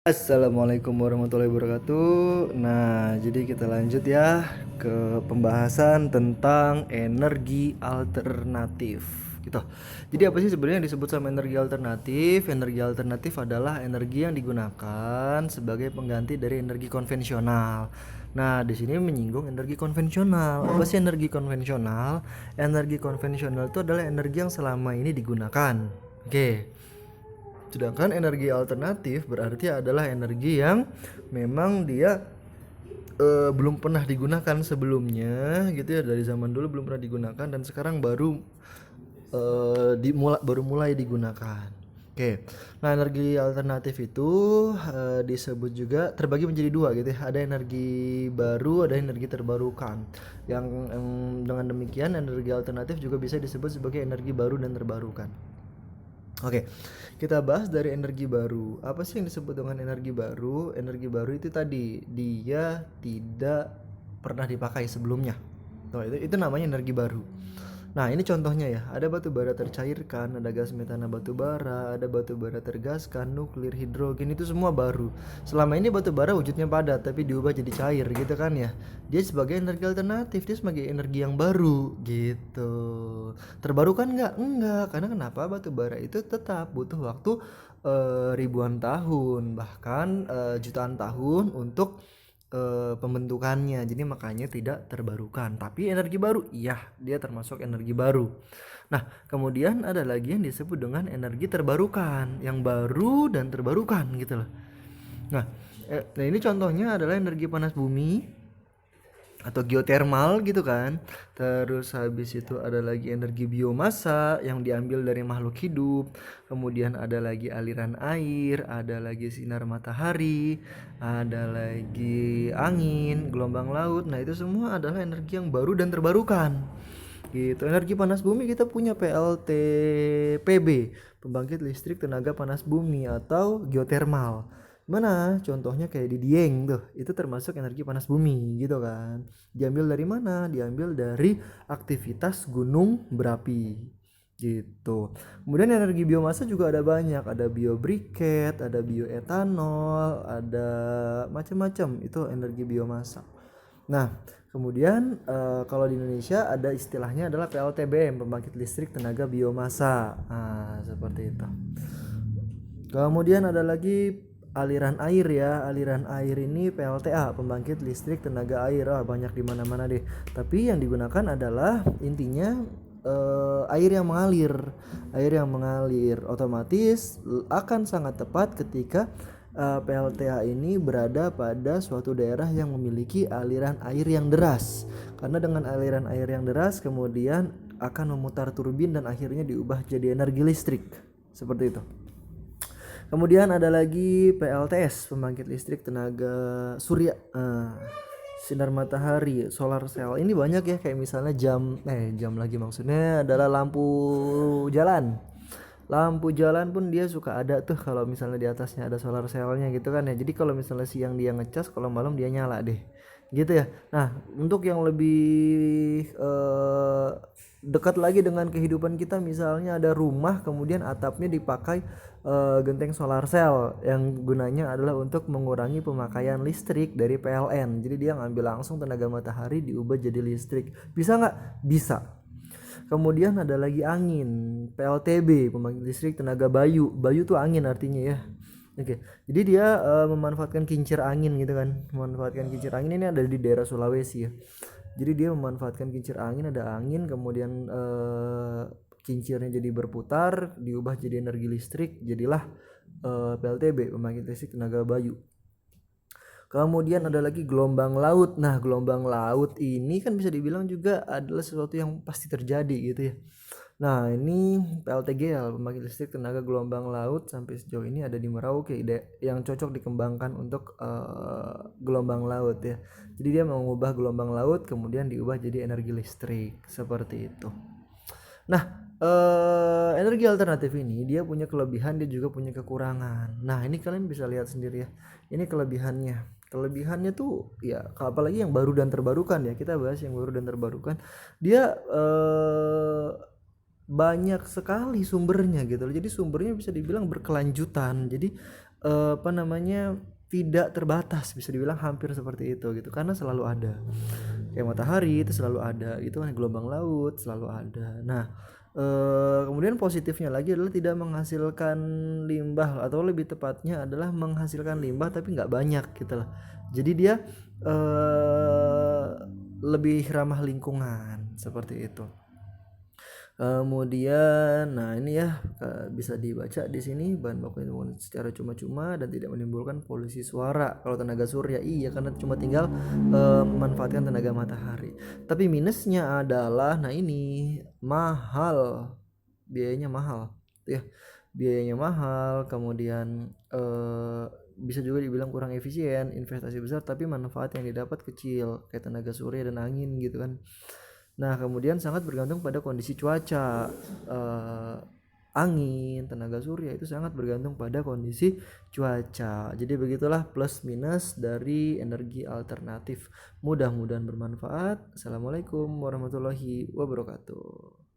Assalamualaikum warahmatullahi wabarakatuh. Nah, jadi kita lanjut ya ke pembahasan tentang energi alternatif gitu. Jadi apa sih sebenarnya yang disebut sama energi alternatif? Energi alternatif adalah energi yang digunakan sebagai pengganti dari energi konvensional. Nah, di sini menyinggung energi konvensional. Apa sih energi konvensional? Energi konvensional itu adalah energi yang selama ini digunakan. Oke. Sedangkan energi alternatif berarti adalah energi yang memang dia belum pernah digunakan sebelumnya gitu ya, dari zaman dulu belum pernah digunakan dan sekarang baru mulai digunakan. Oke. Nah, energi alternatif itu disebut juga terbagi menjadi dua gitu ya. Ada energi baru, ada energi terbarukan. Yang dengan demikian energi alternatif juga bisa disebut sebagai energi baru dan terbarukan. Oke, kita bahas dari energi baru. Apa sih yang disebut dengan energi baru? Energi baru itu tadi dia tidak pernah dipakai sebelumnya. Nah, itu namanya energi baru. Nah, ini contohnya ya. Ada batu bara tercairkan, ada gas metana batu bara, ada batu bara tergaskan, nuklir, hidrogen, itu semua baru. Selama ini batu bara wujudnya padat tapi diubah jadi cair gitu kan ya. Dia sebagai energi alternatif, dia sebagai energi yang baru gitu. Terbarukan nggak? Enggak, karena kenapa? Batu bara itu tetap butuh waktu ribuan tahun, bahkan jutaan tahun untuk pembentukannya. Jadi makanya tidak terbarukan. Tapi energi baru, iya, dia termasuk energi baru. Nah, kemudian ada lagi yang disebut dengan energi terbarukan, yang baru dan terbarukan gitu loh. Nah, nah ini contohnya adalah energi panas bumi atau geothermal gitu kan. Terus habis itu ada lagi energi biomasa yang diambil dari makhluk hidup. Kemudian ada lagi aliran air, ada lagi sinar matahari, ada lagi angin, gelombang laut. Nah, itu semua adalah energi yang baru dan terbarukan. Gitu. Energi panas bumi kita punya PLTPB, pembangkit listrik tenaga panas bumi atau geothermal. Mana contohnya kayak di Dieng tuh, itu termasuk energi panas bumi gitu kan. Diambil dari mana? Diambil dari aktivitas gunung berapi gitu. Kemudian energi biomasa juga ada banyak, ada biobriket, ada bioetanol, ada macam-macam, itu energi biomasa. Nah, kemudian kalau di Indonesia ada istilahnya adalah PLTBM, pembangkit listrik tenaga biomasa. Nah, seperti itu. Kemudian ada lagi aliran air ya. Aliran air ini PLTA, pembangkit listrik tenaga air. Banyak di mana-mana deh. Tapi yang digunakan adalah intinya air yang mengalir. Air yang mengalir otomatis akan sangat tepat ketika PLTA ini berada pada suatu daerah yang memiliki aliran air yang deras. Karena dengan aliran air yang deras kemudian akan memutar turbin dan akhirnya diubah jadi energi listrik. Seperti itu. Kemudian ada lagi PLTS, pembangkit listrik tenaga surya, sinar matahari, solar cell. Ini banyak ya, kayak misalnya jam lagi, maksudnya adalah lampu jalan. Lampu jalan pun dia suka ada tuh kalau misalnya di atasnya ada solar cellnya gitu kan ya. Jadi kalau misalnya siang dia ngecas, kalau malam dia nyala deh. Gitu ya. Nah, untuk yang lebih dekat lagi dengan kehidupan kita, misalnya ada rumah kemudian atapnya dipakai genteng solar cell yang gunanya adalah untuk mengurangi pemakaian listrik dari PLN. Jadi dia ngambil langsung tenaga matahari diubah jadi listrik. Bisa nggak? Bisa. Kemudian ada lagi angin, PLTB, pembangkit listrik tenaga Bayu. Bayu tuh angin artinya ya. Oke. Jadi dia memanfaatkan kincir angin gitu kan. Memanfaatkan kincir angin ini ada di daerah Sulawesi ya. Jadi dia memanfaatkan kincir angin, ada angin kemudian kincirnya jadi berputar, diubah jadi energi listrik, jadilah PLTB, pembangkit listrik tenaga Bayu. Kemudian ada lagi gelombang laut. Nah, gelombang laut ini kan bisa dibilang juga adalah sesuatu yang pasti terjadi gitu ya. Nah, ini PLTGL, pembangkit listrik tenaga gelombang laut, sampai sejauh ini ada di Merauke yang cocok dikembangkan untuk gelombang laut ya. Jadi dia mengubah gelombang laut kemudian diubah jadi energi listrik seperti itu. Nah, energi alternatif ini dia punya kelebihan, dia juga punya kekurangan. Nah, ini kalian bisa lihat sendiri ya. Ini kelebihannya. Kelebihannya tuh ya, apalagi yang baru dan terbarukan ya. Kita bahas yang baru dan terbarukan. Dia banyak sekali sumbernya gitu loh. Jadi sumbernya bisa dibilang berkelanjutan. Jadi apa namanya, tidak terbatas, bisa dibilang hampir seperti itu gitu, karena selalu ada. Kayak matahari itu selalu ada gitu kan, gelombang laut selalu ada. Nah, kemudian positifnya lagi adalah tidak menghasilkan limbah, atau lebih tepatnya adalah menghasilkan limbah tapi nggak banyak gitu lah. Jadi dia eh, lebih ramah lingkungan seperti itu. Kemudian, nah ini ya, bisa dibaca di sini, bahan baku yang ditemukan secara cuma-cuma dan tidak menimbulkan polusi suara. Kalau tenaga surya, iya, karena cuma tinggal memanfaatkan tenaga matahari. Tapi minusnya adalah, nah ini mahal, biayanya mahal, ya, biayanya mahal. Kemudian bisa juga dibilang kurang efisien, investasi besar tapi manfaat yang didapat kecil, kayak tenaga surya dan angin gitu kan. Nah, kemudian sangat bergantung pada kondisi cuaca. Eh, Angin, tenaga surya itu sangat bergantung pada kondisi cuaca. Jadi begitulah plus minus dari energi alternatif. Mudah-mudahan bermanfaat. Assalamualaikum warahmatullahi wabarakatuh.